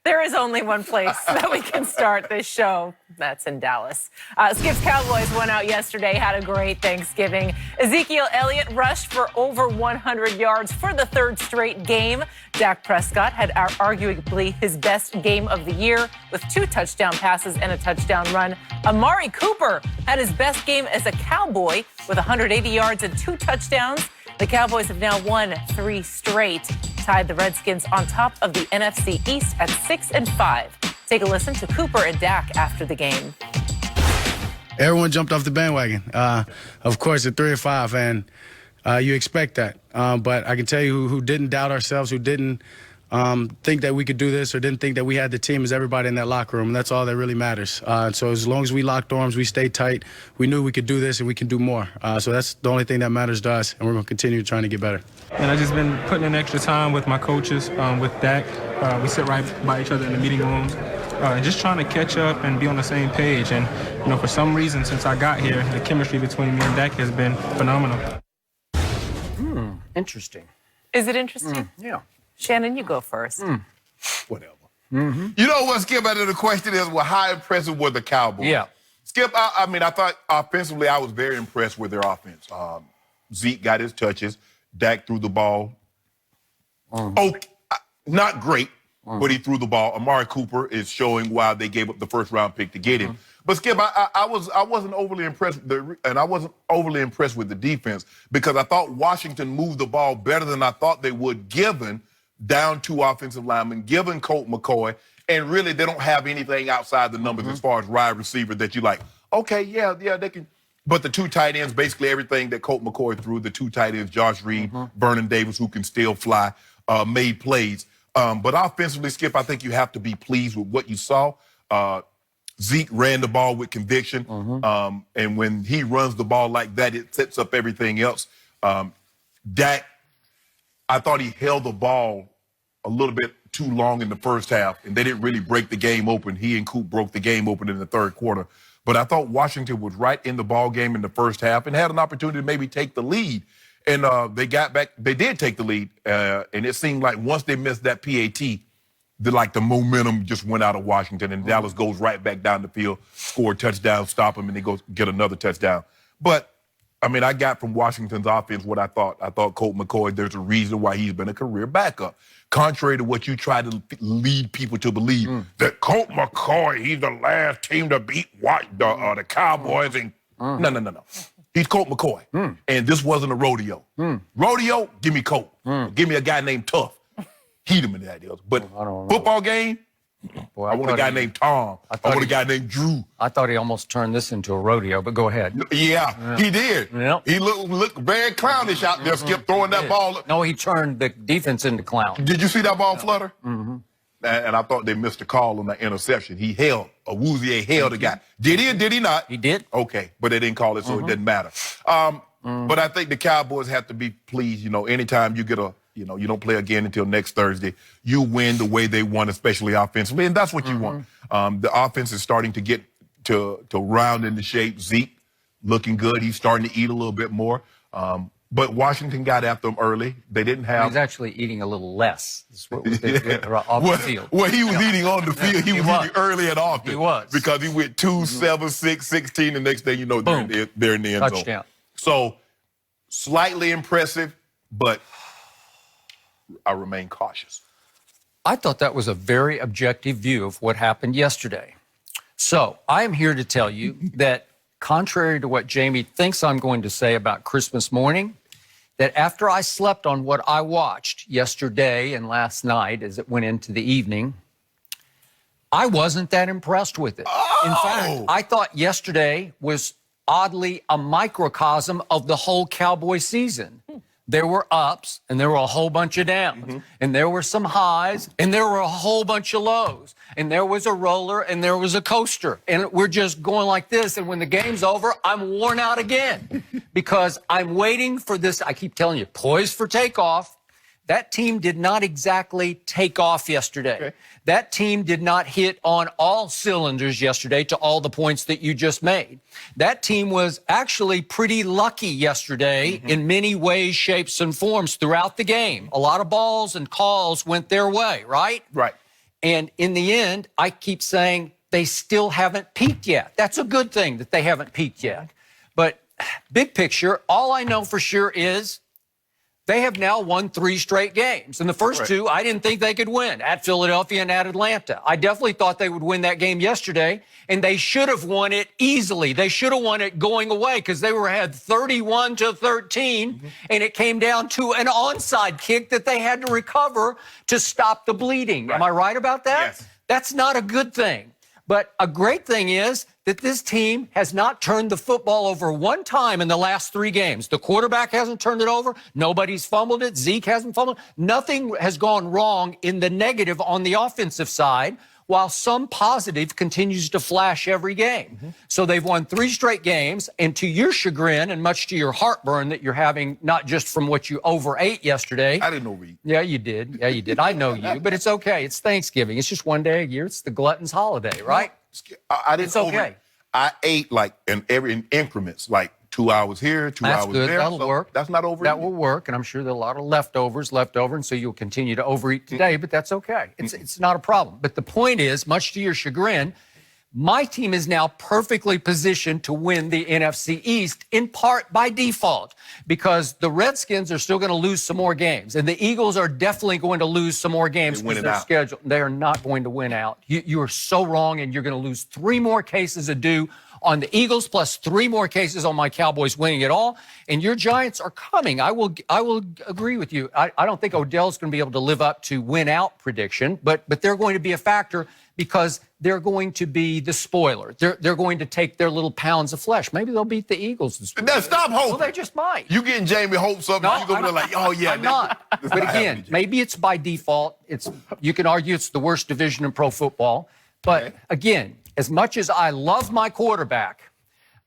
There is only one place that we can start this show. That's in Dallas. Skip's Cowboys went out yesterday, had a great Thanksgiving. Ezekiel Elliott rushed for over 100 yards for the third straight game. Dak Prescott had arguably his best game of the year with 2 touchdown passes and a touchdown run. Amari Cooper had his best game as a Cowboy with 180 yards and 2 touchdowns. The Cowboys have now won 3 straight, tied the Redskins on top of the NFC East at 6-5. Take a listen to Cooper and Dak after the game. Everyone jumped off the bandwagon, of course, at 3-5, and you expect that. But I can tell you who didn't doubt ourselves, who didn't think that we could do this or didn't think that we had the team is everybody in that locker room. And that's all that really matters. So as long as we locked arms, we stayed tight, we knew we could do this and we can do more. So that's the only thing that matters to us, and we're going to continue trying to get better. And I've just been putting in extra time with my coaches, with Dak. We sit right by each other in the meeting rooms, and just trying to catch up and be on the same page. And, you know, for some reason, since I got here, the chemistry between me and Dak has been phenomenal. Interesting. Is it interesting? Yeah. Shannon, you go first. Whatever. You know what, Skip, out of the question is, well, how impressive were the Cowboys? Yeah. Skip, I mean, I thought offensively I was very impressed with their offense. Zeke got his touches. Dak threw the ball. Okay, not great, but he threw the ball. Amari Cooper is showing why they gave up the first-round pick to get him. But Skip, I wasn't overly impressed, and I wasn't overly impressed with the defense because I thought Washington moved the ball better than I thought they would, given down 2 offensive linemen, given Colt McCoy, and really they don't have anything outside the numbers as far as wide receiver that you like. Okay, yeah, they can. But the 2 tight ends, basically everything that Colt McCoy threw, the 2 tight ends, Josh Reed, Vernon Davis, who can still fly, made plays. But offensively, Skip, I think you have to be pleased with what you saw. Zeke ran the ball with conviction, and when he runs the ball like that, it sets up everything else. Dak, I thought he held the ball a little bit too long in the first half, and they didn't really break the game open. He and Coop broke the game open in the third quarter. But I thought Washington was right in the ball game in the first half and had an opportunity to maybe take the lead. And they got back. They did take the lead, and it seemed like once they missed that PAT, the momentum just went out of Washington, and Dallas goes right back down the field, score a touchdown, stop them, and they go get another touchdown. But, I mean, I got from Washington's offense what I thought. I thought Colt McCoy, there's a reason why he's been a career backup. Contrary to what you try to lead people to believe, that Colt McCoy, he's the last team to beat the Cowboys. And no. He's Colt McCoy. And this wasn't a rodeo. Rodeo, give me Colt. Give me a guy named Tough. Heat him in that deal. But football game, Boy, I want a guy named Tom. I want a guy named Drew. I thought he almost turned this into a rodeo, but go ahead. Yeah, he did. Yep. He looked very clownish out there, Skip, throwing that ball. No, he turned the defense into clown. Did you see that ball flutter? And I thought they missed a call on that interception. He held, Awuzie held the guy. Did he or did he not? He did. Okay, but they didn't call it, so it didn't matter. But I think the Cowboys have to be pleased. You know, anytime you get you don't play again until next Thursday, you win the way they won, especially offensively, and that's what you want. The offense is starting to get to round into shape. Zeke looking good. He's starting to eat a little bit more. But Washington got after him early. They didn't have. He's actually eating a little less. That's what off the field. Well, he was eating on the field. He was eating early and often. He was. Because he went 2, 7, 6, 16. The next thing you know, they're in the end zone. Touchdown. So, slightly impressive, but I remain cautious. I thought that was a very objective view of what happened yesterday. So I am here to tell you that contrary to what Jamie thinks I'm going to say about Christmas morning, that after I slept on what I watched yesterday and last night as it went into the evening, I wasn't that impressed with it. In fact, I thought yesterday was oddly a microcosm of the whole Cowboy season. There were ups, and there were a whole bunch of downs. And there were some highs, and there were a whole bunch of lows. And there was a roller, and there was a coaster. And we're just going like this. And when the game's over, I'm worn out again. Because I'm waiting for this, I keep telling you, poised for takeoff. That team did not exactly take off yesterday. Okay. That team did not hit on all cylinders yesterday to all the points that you just made. That team was actually pretty lucky yesterday in many ways, shapes, and forms throughout the game. A lot of balls and calls went their way, right? Right. And in the end, I keep saying they still haven't peaked yet. That's a good thing that they haven't peaked yet. But big picture, all I know for sure is they have now won 3 straight games. And the first 2, I didn't think they could win, at Philadelphia and at Atlanta. I definitely thought they would win that game yesterday, and they should have won it easily. They should have won it going away because they were ahead 31-13, and it came down to an onside kick that they had to recover to stop the bleeding. Am I right about that? Yes. That's not a good thing. But a great thing is that this team has not turned the football over one time in the last 3 games. The quarterback hasn't turned it over. Nobody's fumbled it. Zeke hasn't fumbled. Nothing has gone wrong in the negative on the offensive side, while some positive continues to flash every game. So they've won 3 straight games, and to your chagrin and much to your heartburn that you're having, not just from what you overate yesterday. I didn't overeat. Yeah, you did. Yeah, you did. I know you, but it's okay. It's Thanksgiving. It's just one day a year. It's the glutton's holiday, right? I didn't It's okay. overeat. I ate like in increments, like 2 hours here, 2 That's hours good. there. That'll So work. That's not overeating. That will work, and I'm sure there are a lot of leftovers left over, and so you'll continue to overeat today, but that's okay. It's not a problem. But the point is, much to your chagrin, my team is now perfectly positioned to win the NFC East, in part by default, because the Redskins are still going to lose some more games, and the Eagles are definitely going to lose some more games because their schedule. They are not going to win out. You are so wrong, and you're going to lose 3 more cases of due on the Eagles, plus 3 more cases on my Cowboys winning it all. And your Giants are coming. I will agree with you. I don't think Odell's going to be able to live up to win out prediction, but they're going to be a factor because they're going to be the spoiler. They're going to take their little pounds of flesh. Maybe they'll beat the Eagles this week. Now, stop hoping. Well, they just might. You getting Jamie hopes up, and you go there like, oh yeah. I'm not. But again, maybe it's by default. You can argue it's the worst division in pro football. But again, as much as I love my quarterback,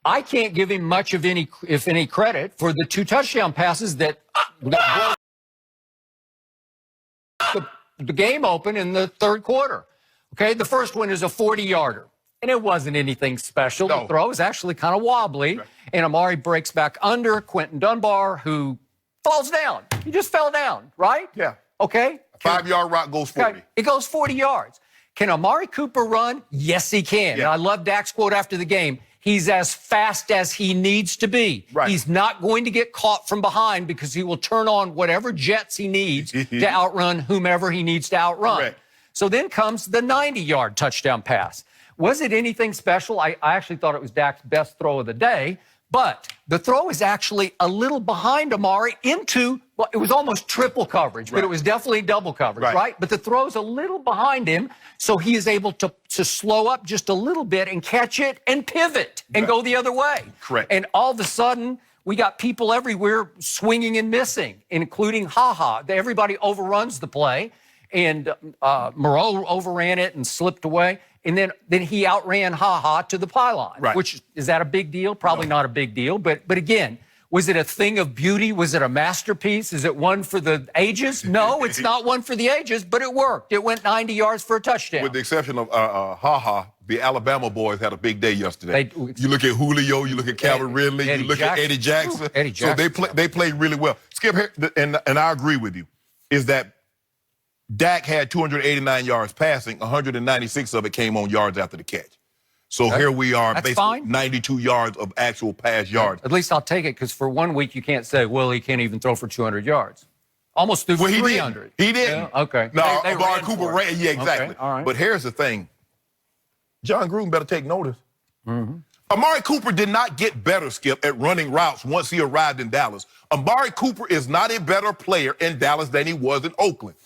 I can't give him much of any, if any, credit for the 2 touchdown passes that the game open in the 3rd quarter. Okay, the first one is a 40-yarder, and it wasn't anything special. No. The throw is actually kind of wobbly, and Amari breaks back under Quentin Dunbar, who falls down. He just fell down, right? Yeah. Okay. 5-yard route goes 40. Okay. It goes 40 yards. Can Amari Cooper run? Yes, he can. Yeah. And I love Dak's quote after the game. He's as fast as he needs to be. Right. He's not going to get caught from behind because he will turn on whatever jets he needs to outrun whomever he needs to outrun. Correct. So then comes the 90-yard touchdown pass. Was it anything special? I actually thought it was Dak's best throw of the day, but the throw is actually a little behind Amari into, well, it was almost triple coverage, but it was definitely double coverage, right? But the throw's a little behind him, so he is able to slow up just a little bit and catch it and pivot and go the other way. Correct. And all of a sudden, we got people everywhere swinging and missing, including Ha-Ha. Everybody overruns the play. And Moreau overran it and slipped away. And then he outran Ha-Ha to the pylon, which is that a big deal? Probably not a big deal. But again, was it a thing of beauty? Was it a masterpiece? Is it one for the ages? No, it's not one for the ages, but it worked. It went 90 yards for a touchdown. With the exception of Ha-Ha, the Alabama boys had a big day yesterday. You look at Julio, you look at Calvin Ridley, you look at Eddie Jackson. Eddie Jackson. So they played really well. Skip here, and I agree with you, is that Dak had 289 yards passing, 196 of it came on yards after the catch. So here we are, That's basically fine. 92 yards of actual pass yards. At least I'll take it, because for 1 week you can't say, well, he can't even throw for 200 yards. Almost threw for 300. He didn't. Yeah, okay. No, They Amari ran Cooper for it. ran. Yeah, exactly. Okay, all right. But here's the thing. John Gruden better take notice. Amari Cooper did not get better, Skip, at running routes once he arrived in Dallas. Amari Cooper is not a better player in Dallas than he was in Oakland.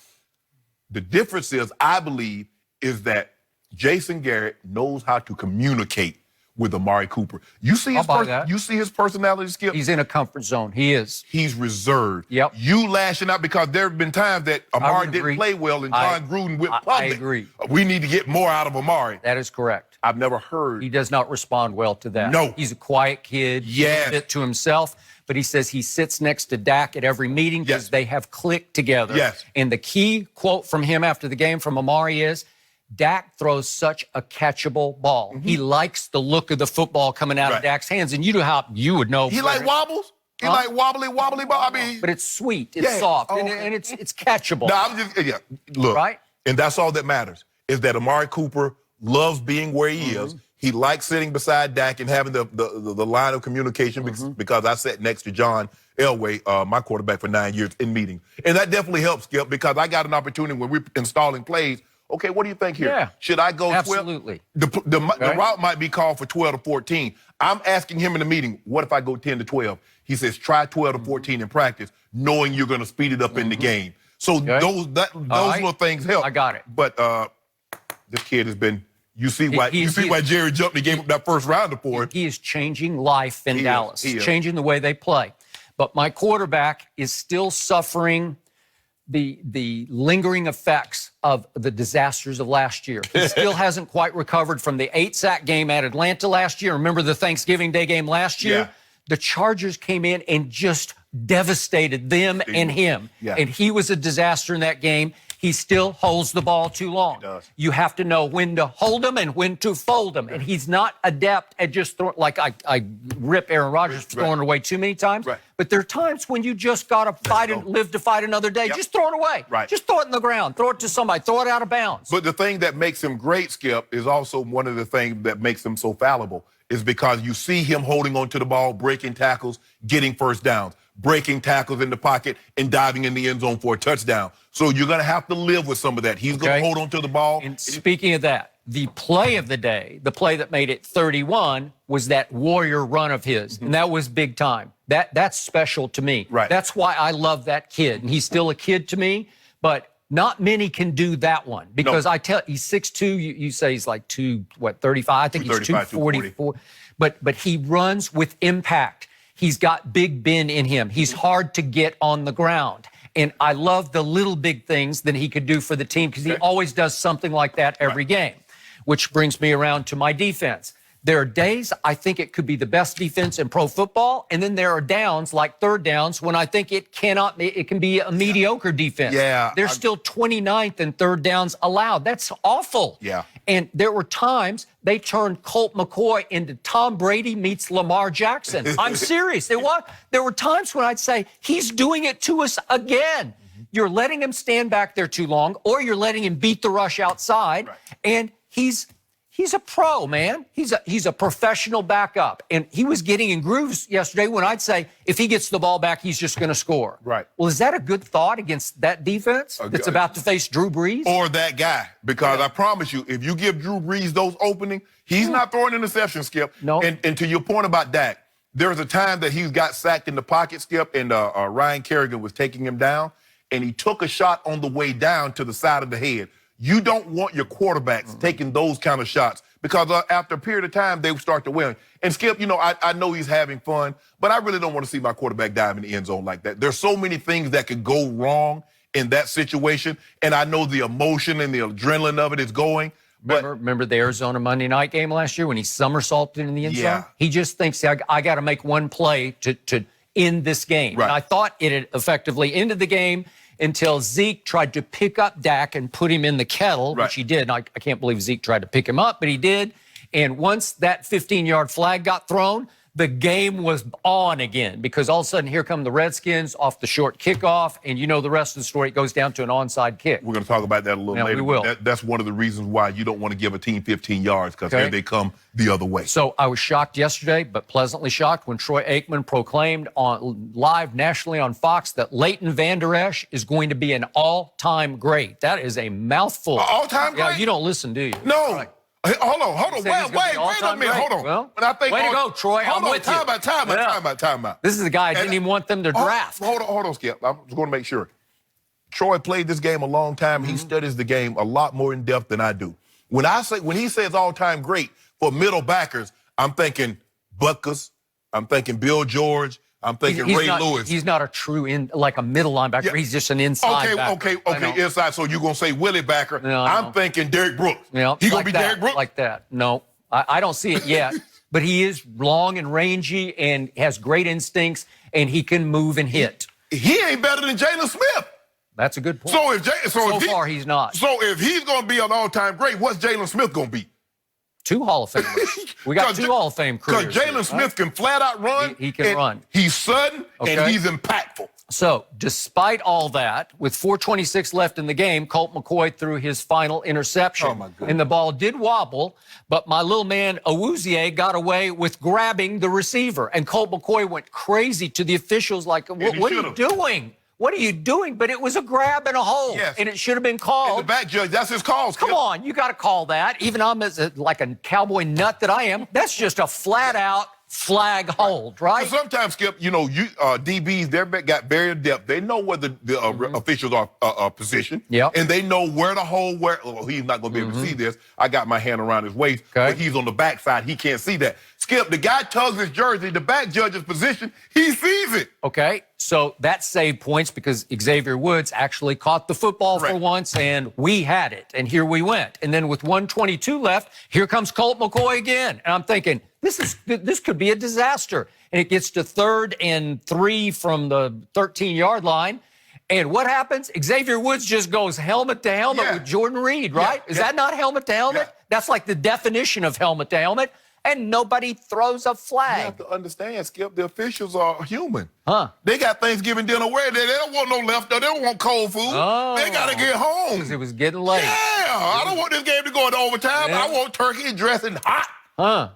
The difference is, I believe, is that Jason Garrett knows how to communicate with Amari Cooper. You see his personality, Skip? He's in a comfort zone. He is. He's reserved. Yep. You lashing out because there have been times that Amari didn't play well and John Gruden went public. I agree. We need to get more out of Amari. That is correct. I've never heard. He does not respond well to that. No. He's a quiet kid. Yes. A bit to himself. But he says he sits next to Dak at every meeting because they have clicked together. Yes. And the key quote from him after the game from Amari is, Dak throws such a catchable ball. He likes the look of the football coming out of Dak's hands. And you know how you would know. He like wobbles? He like wobbly ball? I mean. But it's sweet. It's soft. And it's catchable. No, I'm just, look. Right? And that's all that matters. is that Amari Cooper loves being where he is. He likes sitting beside Dak and having the line of communication because I sat next to John Elway, my quarterback for 9 years, in meetings. And that definitely helps, Skip, because I got an opportunity when we're installing plays. Okay, what do you think here? Yeah, should I go 12? absolutely. The route might be called for 12 to 14. I'm asking him in the meeting, what if I go 10 to 12? He says, try 12 to 14 in practice, knowing you're going to speed it up in the game. So those little things help. I got it. But this kid has been, you see why Jerry jumped and gave up that first rounder for him. He is changing life in Dallas, He is. changing the way they play. But my quarterback is still suffering the lingering effects of the disasters of last year. He still hasn't quite recovered from the 8-sack game at Atlanta last year. Remember the Thanksgiving Day game last year? Yeah. The Chargers came in and just devastated them and him. Yeah. And he was a disaster in that game. He still holds the ball too long. He does. You have to know when to hold him and when to fold him. And he's not adept at just throwing, like I rip Aaron Rodgers for throwing it away too many times. Right. But there are times when you just got to fight and live to fight another day. Yep. Just throw it away. Right. Just throw it in the ground. Throw it to somebody. Throw it out of bounds. But the thing that makes him great, Skip, is also one of the things that makes him so fallible is because you see him holding onto the ball, breaking tackles, getting first downs, breaking tackles in the pocket, and diving in the end zone for a touchdown. So you're going to have to live with some of that. He's going to hold on to the ball. And speaking of that, the play of the day, the play that made it 31, was that warrior run of his. And that was big time. That's special to me. Right. That's why I love that kid. And he's still a kid to me, but not many can do that one. Because he's 6'2", you say he's like 35? I think he's 244. But he runs with impact. He's got Big Ben in him. He's hard to get on the ground. And I love the little big things that he could do for the team because he always does something like that every game, which brings me around to my defense. There are days I think it could be the best defense in pro football, and then there are downs like third downs when I think it can be a mediocre defense. Yeah. They're still 29th in third downs allowed. That's awful. Yeah. And there were times they turned Colt McCoy into Tom Brady meets Lamar Jackson. I'm serious. There were times when I'd say, he's doing it to us again. You're letting him stand back there too long, or you're letting him beat the rush outside. Right. And he's a pro, man. He's a professional backup. And he was getting in grooves yesterday when I'd say, if he gets the ball back, he's just going to score. Right. Well, is that a good thought against that defense that's about to face Drew Brees? Or that guy. Because I promise you, if you give Drew Brees those openings, he's not throwing interception, Skip. No. And to your point about Dak, there's a time that he got sacked in the pocket, Skip, and Ryan Kerrigan was taking him down, and he took a shot on the way down to the side of the head. You don't want your quarterbacks taking those kind of shots because after a period of time, they start to win. And Skip, I know he's having fun, but I really don't want to see my quarterback dive in the end zone like that. There's so many things that could go wrong in that situation, and I know the emotion and the adrenaline of it is going. Remember the Arizona Monday night game last year when he somersaulted in the end zone? He just thinks, I got to make one play to end this game. Right. And I thought it had effectively ended the game until Zeke tried to pick up Dak and put him in the kettle, which he did. And I can't believe Zeke tried to pick him up, but he did. And once that 15-yard flag got thrown, the game was on again because all of a sudden here come the Redskins off the short kickoff, and you know the rest of the story. It goes down to an onside kick. We're going to talk about that a little later. We will. That's one of the reasons why you don't want to give a team 15 yards because here they come the other way. So I was shocked yesterday, but pleasantly shocked when Troy Aikman proclaimed live nationally on Fox that Leighton Vander Esch is going to be an all-time great. That is a mouthful. All-time great? Yeah, you don't listen, do you? No. Right. Hey, hold on. Wait a minute. Hold on. Well, when I think way to go, Troy. I'm with you. Time out. This is the guy I didn't even want them to draft. Hold on, Skip. I'm just going to make sure. Troy played this game a long time. He studies the game a lot more in depth than I do. When he says all-time great for middle backers, I'm thinking Butkus. I'm thinking Bill George. I'm thinking Ray Lewis. He's not a true like a middle linebacker. Yeah. He's just an inside backer. Okay, inside. So you're going to say Willie Backer. No, I'm thinking Derrick Brooks. Yeah, He going to be Derrick Brooks? Like that. No, I don't see it yet. But he is long and rangy and has great instincts, and he can move and hit. He ain't better than Jalen Smith. That's a good point. So far, he's not. So if he's going to be an all-time great, what's Jalen Smith going to be? 2 Hall of Famers. We got 2 Hall of Fame careers. Because Jalen Smith can flat out run. He can run. He's sudden and he's impactful. So, despite all that, with 4:26 left in the game, Colt McCoy threw his final interception. Oh, my goodness. And the ball did wobble, but my little man Awuzie got away with grabbing the receiver. And Colt McCoy went crazy to the officials like, what are you doing? What are you doing? But it was a grab and a hold, Yes. and it should have been And called. the back judge, that's his call, Skip. Come on, you got to call that. Even I'm like a cowboy nut that I am. That's just a flat-out flag hold, right? So sometimes, Skip, DBs, they're got very depth. They know where the officials are positioned. Yep. And they know where to hold, he's not going to be able to see this. I got my hand around his waist, Okay. but he's on the backside. He can't see that. Skip, the guy tugs his jersey, the back judge's position, he sees it. Okay, so that saved points because Xavier Woods actually caught the football for Correct. once, and we had it, and here we went. And then with 1:22 left, here comes Colt McCoy again. And I'm thinking, this could be a disaster. And it gets to 3rd and 3 from the 13-yard line. And what happens? Xavier Woods just goes helmet to helmet Yeah. with Jordan Reed, right? Yeah. Is that not helmet to helmet? Yeah. That's like the definition of helmet to helmet. And nobody throws a You flag. have to understand, Skip, the officials are human. Huh. They got Thanksgiving dinner where they don't want no leftover. They don't want cold food. Oh. They got to get home. Because it was getting late. Yeah, I don't want this game to go into overtime. Yeah. I want turkey dressing hot. Huh.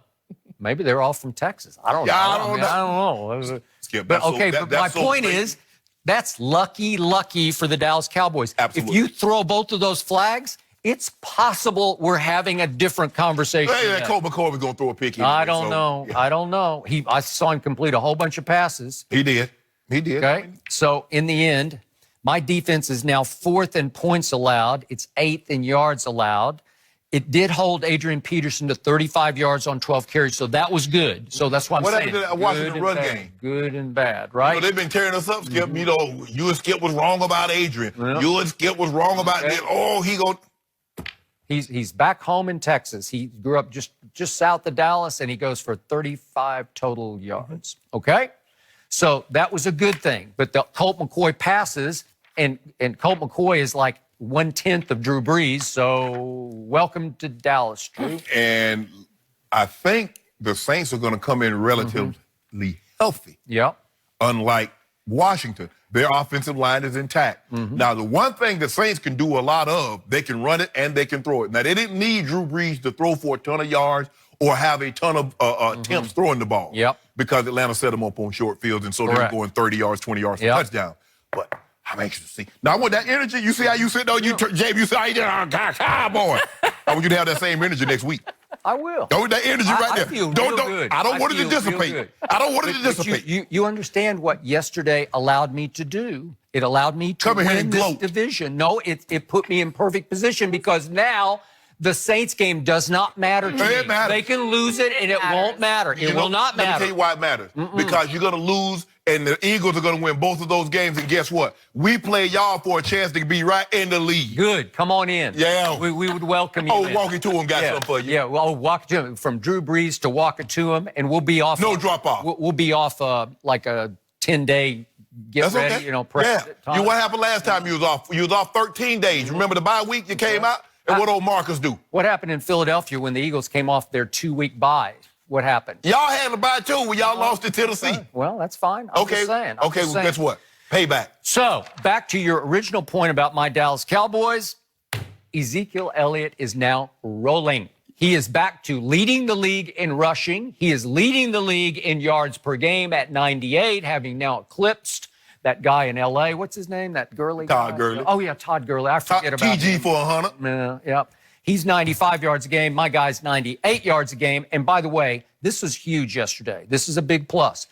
Maybe they're all from Texas. I don't know. Yeah, I don't know. I don't know. Skip, But that's okay, so, but my that's so point crazy. is, that's lucky for the Dallas Cowboys. Absolutely. If you throw both of those flags, it's possible we're having a different conversation. Hey, today. that Colt McCoy was going to throw a pick. Anyway, I don't know. yeah. I don't know. I saw him complete a whole bunch of passes. He did. He did. Okay. So in the end, my defense is now 4th in points allowed. It's 8th in yards allowed. It did hold Adrian Peterson to 35 yards on 12 carries, so that was good. So that's what I'm What saying. happened to Washington Good run and bad. game? Good and bad, right? They've been tearing us up, Skip. You and Skip was wrong about Adrian. Yeah. You and Skip was wrong about Okay. this. Oh, he go. He's back home in Texas. He grew up just south of Dallas, and he goes for 35 total yards. Okay? So that was a good thing. But the Colt McCoy passes, and Colt McCoy is like 1/10 of Drew Brees. So welcome to Dallas, Drew. And I think the Saints are going to come in relatively healthy, Yep. unlike Washington. Their offensive line is intact. Now, the one thing the Saints can do a lot of, they can run it and they can throw it. Now, they didn't need Drew Brees to throw for a ton of yards or have a ton of attempts throwing the ball. Yep. Because Atlanta set them up on short fields, and so Correct. they're going 30 yards, 20 yards for Yep. touchdown. But I'm anxious to see. Now, I want that energy. You see how you sit down, James, you see how you did, cowboy. I want you to have that same energy next week. I will. Don't that energy right I there. feel don't, real don't, good. I don't want it to feel real dissipate. good. I don't want it to But dissipate. you understand what yesterday allowed me to do? It allowed me to Come in here win and this gloat. division. No, it put me in perfect position because now the Saints game does not matter to It me. matters. They can lose it and it won't matter. It will not Let me matter. tell you why it matters. Because you're going to lose, and the Eagles are going to win both of those games. And guess what? We play y'all for a chance to be right in the league. Good. Come on in. Yeah. We would welcome you. Oh, in. Walkie to him got Yeah, something for you. yeah. Well, walk to him from Drew Brees to walk it to him, and we'll be off. No drop off. We'll be off like a 10-day get That's ready. okay. Prep time. What happened last time you was off? You was off 13 days. Remember the bye week you came out? And what old Marcus do? What happened in Philadelphia when the Eagles came off their 2-week bye? What happened? Y'all had a bye too when y'all lost to Tennessee. Well, that's fine. I'm Okay. just saying. Okay, well, guess what? Payback. So, back to your original point about my Dallas Cowboys. Ezekiel Elliott is now rolling. He is back to leading the league in rushing. He is leading the league in yards per game at 98, having now eclipsed that guy in L.A. What's his name? That Gurley Todd guy? Gurley. Oh, yeah, Todd Gurley. I forget about TG him. for 100. Yep. He's 95 yards a game. My guy's 98 yards a game. And by the way, this was huge yesterday. This is a big plus.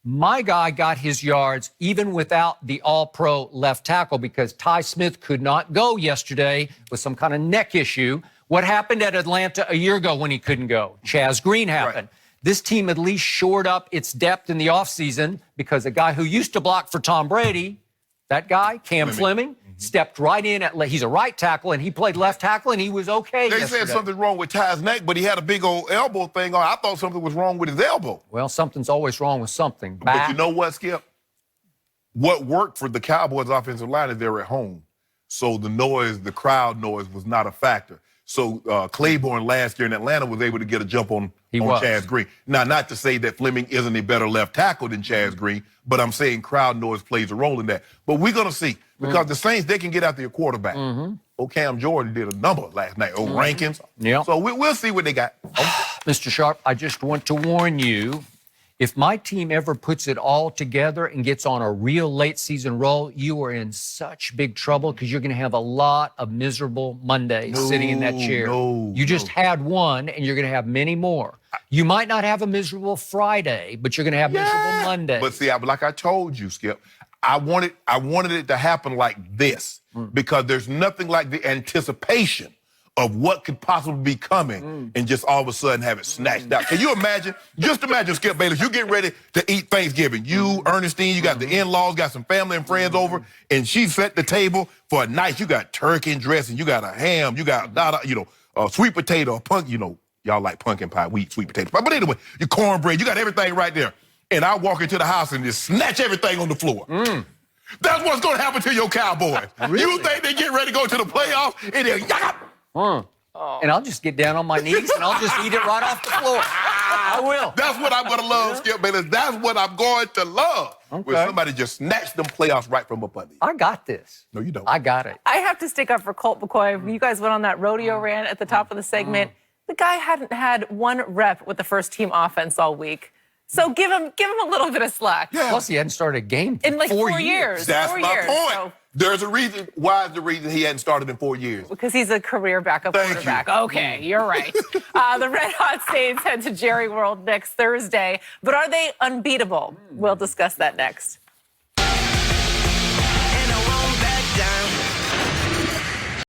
My guy got his yards even without the all-pro left tackle because Ty Smith could not go yesterday with some kind of neck issue. What happened at Atlanta a year ago when he couldn't go? Chaz Green happened. Right. This team at least shored up its depth in the offseason because a guy who used to block for Tom Brady, that guy, Cam Fleming, stepped right in. He's a right tackle, and he played left tackle, and he was okay They yesterday. said something wrong with Ty's neck, but he had a big old elbow thing on. I thought something was wrong with his elbow. Well, something's always wrong with something. But you know what, Skip? What worked for the Cowboys offensive line is they're at home. So the noise, the crowd noise was not a factor. So Claiborne last year in Atlanta was able to get a jump on was. Chaz Green. Now, not to say that Fleming isn't a better left tackle than Chaz Green, but I'm saying crowd noise plays a role in that. But we're going to see, because the Saints, they can get out their quarterback. Cam Jordan did a number last night on rankings. Yeah. So we'll see what they got. Mr. Sharp, I just want to warn you, if my team ever puts it all together and gets on a real late season roll, you are in such big trouble because you're going to have a lot of miserable Mondays sitting in that chair. You just had one, and you're going to have many more. You might not have a miserable Friday, but you're going to have miserable Mondays. But see, like I told you, Skip, I wanted it to happen like this because there's nothing like the anticipation of what could possibly be coming and just all of a sudden have it snatched out. Can you imagine? Just imagine, Skip Bayless, you get ready to eat Thanksgiving. You, Ernestine, you got the in-laws, got some family and friends over, and she set the table for a night. You got turkey and dressing, you got a ham, you got, a sweet potato, a pumpkin, y'all like pumpkin pie, we eat sweet potato pie. But anyway, your cornbread, you got everything right there. And I walk into the house and just snatch everything on the floor. That's what's going to happen to your Cowboys. Really? You think they get ready to go to the playoffs, and they're And I'll just get down on my knees and I'll just eat it right off the floor. I will. That's what I'm going to love, Skip Bayless. That's what I'm going to love. When somebody just snatched them playoffs right from up under you. I got this. No, you don't. I got it. I have to stick up for Colt McCoy. You guys went on that rodeo rant at the top of the segment. The guy hadn't had one rep with the first team offense all week. So give him a little bit of slack. Yeah. Plus, he hadn't started a game In like 4 years. years. That's 4 my years, point. so- There's a reason. Why is the reason he hadn't started in 4 years? Because he's a career backup Thank quarterback. you. Okay, you're right. The Red Hot Saints head to Jerry World next Thursday. But are they unbeatable? We'll discuss that next.